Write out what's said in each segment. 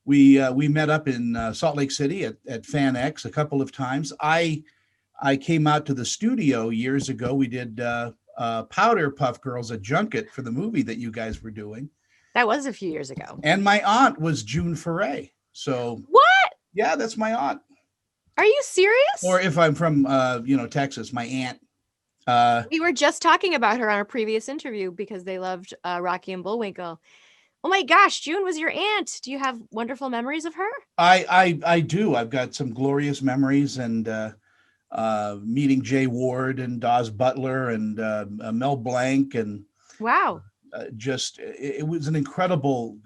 we met up in Salt Lake City at Fan X a couple of times. I came out to the studio years ago. We did Powder Puff Girls, a junket for the movie that you guys were doing. That was a few years ago. And my aunt was June Foray. So What? yeah, that's my aunt. Are you Or serious? if I'm from Texas, my aunt. We were just talking about her on a previous interview because they loved Rocky and Bullwinkle. Oh my gosh, June was your aunt. Do you have wonderful memories of her? I do. I've got some glorious memories, and meeting Jay Ward and Dawes Butler and Mel Blanc, and Wow. just it was an incredible.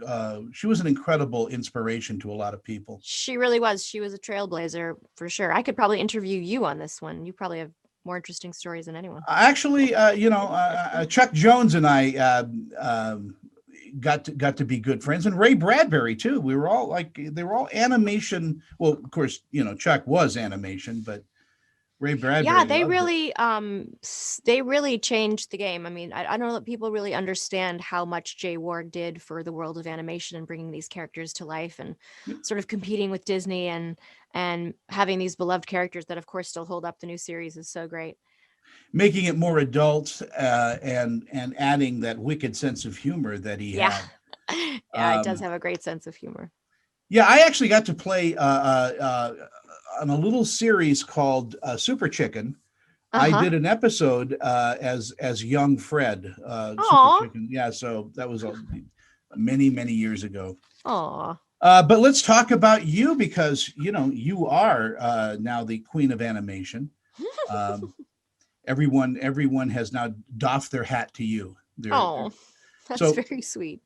She was an incredible inspiration to a lot of people. She really was. She was a trailblazer for sure. I could probably interview you on this one. You probably have more interesting stories than anyone. Actually, Chuck Jones and I got to be good friends, and Ray Bradbury too. We were all like, they were all animation. Well, of course, Chuck was animation, but Ray Bradbury. Yeah, they loved it. really they really changed the game. I mean, I don't know that people really understand how much Jay Ward did for the world of animation and bringing these characters to life and sort of competing with Disney and having these beloved characters that of course still hold up. The new series is so great. Making it more adult, and adding that wicked sense of humor that he Yeah. had. Yeah, it does have a great sense of humor. Yeah, I actually got to play on a little series called Super Chicken. I did an episode as young Fred. Aw. Super Chicken. Yeah, so that was many years ago. Aw. But let's talk about you, because you are now the queen of animation. Everyone has now doffed their hat to you. Oh, that's So- very sweet.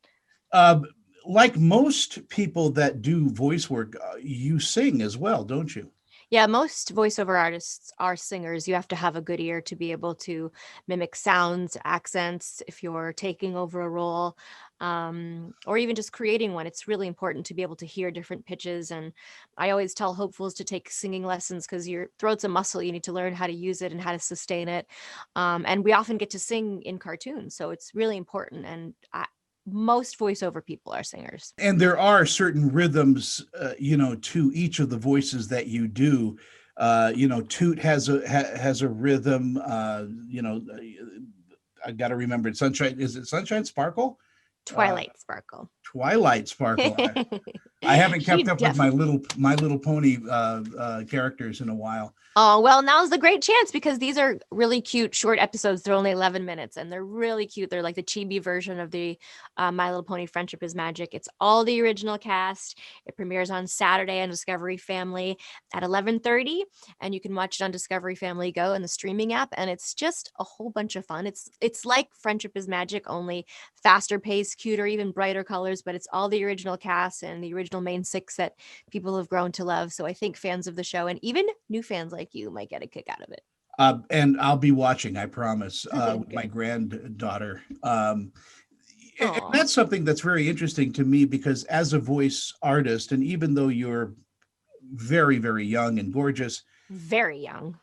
Like most people that do voice work, you sing as well, don't you? Yeah, most voiceover artists are singers. You have to have a good ear to be able to mimic sounds, accents, if you're taking over a role, or even just creating one. It's really important to be able to hear different pitches. And I always tell hopefuls to take singing lessons because your throat's a muscle. You need to learn how to use it and how to sustain it. And we often get to sing in cartoons. So it's really important. And most voiceover people are singers. And there are certain rhythms, to each of the voices that you do. Toot has a rhythm. I got to remember it. Sunshine, is it Sunshine Sparkle? Twilight Sparkle. Twilight Sparkle. I haven't kept You up with My Little Pony characters in a while. Oh, well, now's the great chance because these are really cute short episodes. They're only 11 minutes and they're really cute. They're like the chibi version of the My Little Pony Friendship is Magic. It's all the original cast. It premieres on Saturday on Discovery Family at 11:30, and you can watch it on Discovery Family Go and the streaming app. And it's just a whole bunch of fun. It's like Friendship is Magic, only faster paced, cuter, even brighter colors, but it's all the original cast and the original main six that people have grown to love. So I think fans of the show and even new fans like you might get a kick out of it. And I'll be watching, I promise, with Good. my granddaughter. And Aw. that's something that's very interesting to me, because as a voice artist, and even though you're very, very young and gorgeous, Very young.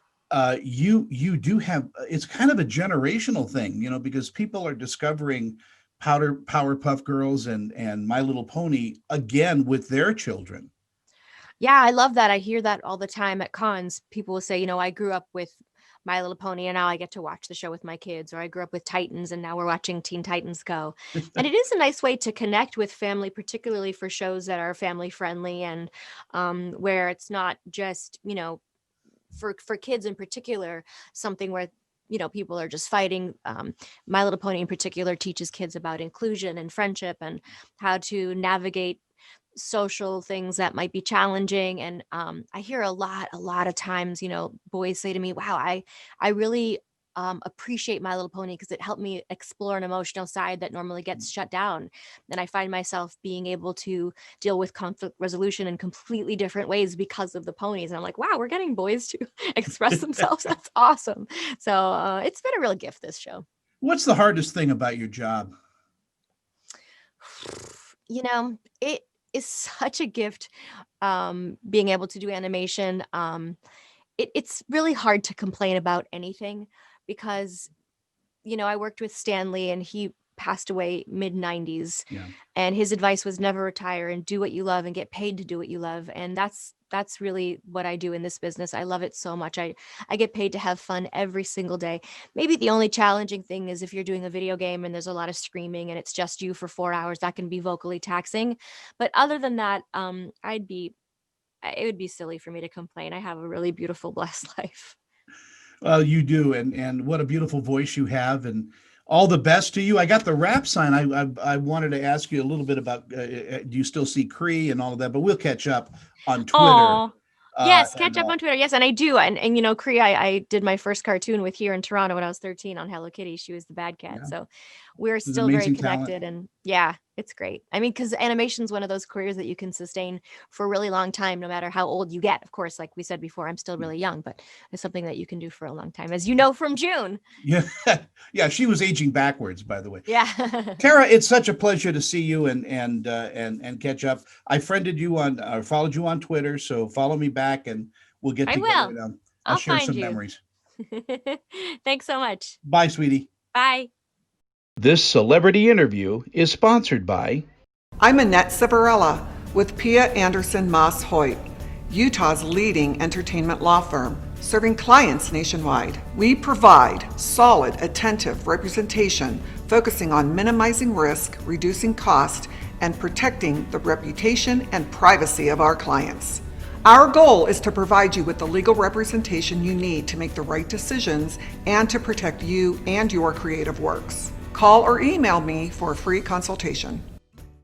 you do have, it's kind of a generational thing, because people are discovering Powerpuff Girls and My Little Pony again with their children. Yeah, I love that. I hear that all the time at cons. People will say, I grew up with My Little Pony and now I get to watch the show with my kids, or I grew up with Titans and now we're watching Teen Titans Go. And it is a nice way to connect with family, particularly for shows that are family friendly and where it's not just, for kids in particular, something where people are just fighting. My Little Pony in particular teaches kids about inclusion and friendship and how to navigate social things that might be challenging. And I hear a lot of times, boys say to me, wow, I really appreciate My Little Pony because it helped me explore an emotional side that normally gets shut down. And I find myself being able to deal with conflict resolution in completely different ways because of the ponies. And I'm like, wow, we're getting boys to express themselves. That's awesome. So it's been a real gift, this show. What's the hardest thing about your job? It is such a gift being able to do animation. It's really hard to complain about anything because I worked with Stan Lee and he passed away mid 90s, Yeah. and his advice was never retire and do what you love and get paid to do what you love. And that's really what I do in this business. I love it so much. I get paid to have fun every single day. Maybe the only challenging thing is if you're doing a video game and there's a lot of screaming and it's just you for 4 hours, that can be vocally taxing. But other than that, it would be silly for me to complain. I have a really beautiful, blessed life. Well, you do, and what a beautiful voice you have, and all the best to you. I got the rap sign. I wanted to ask you a little bit about. Do you still see Cree and all of that? But we'll catch up on Twitter. Oh, yes, catch And up on Twitter. Yes, and I do. And Cree, I did my first cartoon with here in Toronto when I was 13 on Hello Kitty. She was the bad cat. Yeah, So we're it's an still very amazing talent. connected. And yeah, it's great. I mean, because animation's one of those careers that you can sustain for a really long time, no matter how old you get. Of course, like we said before, I'm still really young, but it's something that you can do for a long time, as you know from June. Yeah, yeah. She was aging backwards, by the way. Yeah. Tara, it's such a pleasure to see you and catch up. I friended you on or followed you on Twitter, so follow me back and we'll get I together will. and I'll I'll share find some you. memories. Thanks so much. Bye, sweetie. Bye. This celebrity interview is sponsored by. I'm Annette Civarella with Pia Anderson Moss Hoyt, Utah's leading entertainment law firm, serving clients nationwide. We provide solid, attentive representation focusing on minimizing risk, reducing cost, and protecting the reputation and privacy of our clients. Our goal is to provide you with the legal representation you need to make the right decisions and to protect you and your creative works. Call or email me for a free consultation.